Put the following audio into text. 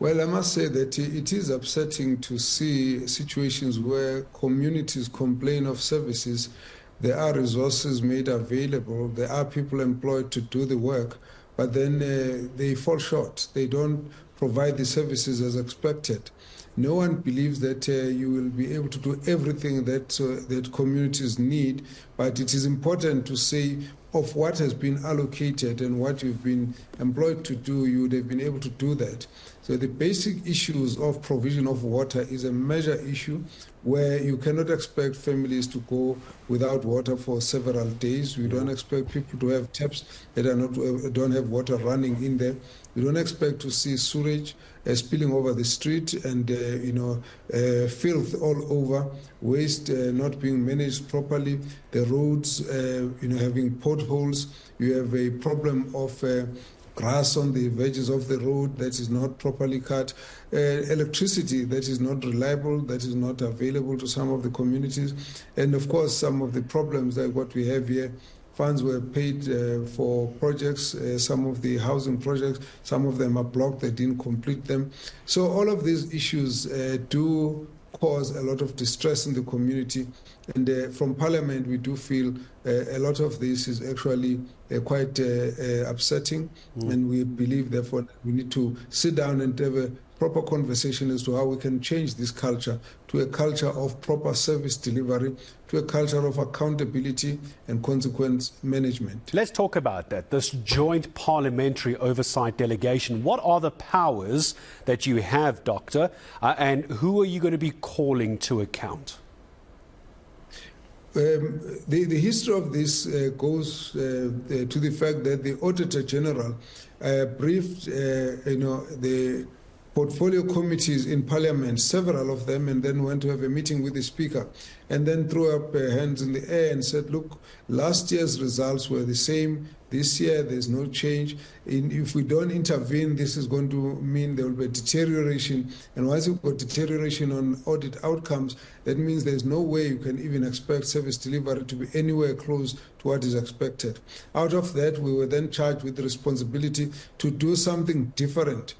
Well, I must say that it is upsetting to see situations where communities complain of services. There are resources made available, there are people employed to do the work, but then they fall short. They don't provide the services as expected. No one believes that you will be able to do everything that communities need, but it is important to say of what has been allocated and what you've been employed to do, you would have been able to do that. So the basic issues of provision of water is a major issue where you cannot expect families to go without water for several days. We don't expect people to have taps that don't have water running in there. We don't expect to see sewage spilling over the street and filth all over, waste not being managed properly, the roads having potholes. You have a problem of grass on the edges of the road that is not properly cut, electricity that is not reliable, that is not available to some of the communities, and of course some of the problems like what we have here. Funds were paid for projects, some of the housing projects, some of them are blocked, they didn't complete them. So all of these issues do cause a lot of distress in the community. And from Parliament, we do feel a lot of this is actually quite upsetting. And we believe, therefore, that we need to sit down and have a proper conversation as to how we can change this culture to a culture of proper service delivery, to a culture of accountability and consequence management. Let's talk about that, this joint parliamentary oversight delegation. What are the powers that you have, Doctor, and who are you going to be calling to account? The history of this goes to the fact that the Auditor General briefed the portfolio committees in Parliament, several of them, and then went to have a meeting with the Speaker, and then threw up hands in the air and said, look, last year's results were the same. This year, there's no change. If we don't intervene, this is going to mean there will be a deterioration. And once you've got deterioration on audit outcomes, that means there's no way you can even expect service delivery to be anywhere close to what is expected. Out of that, we were then charged with the responsibility to do something different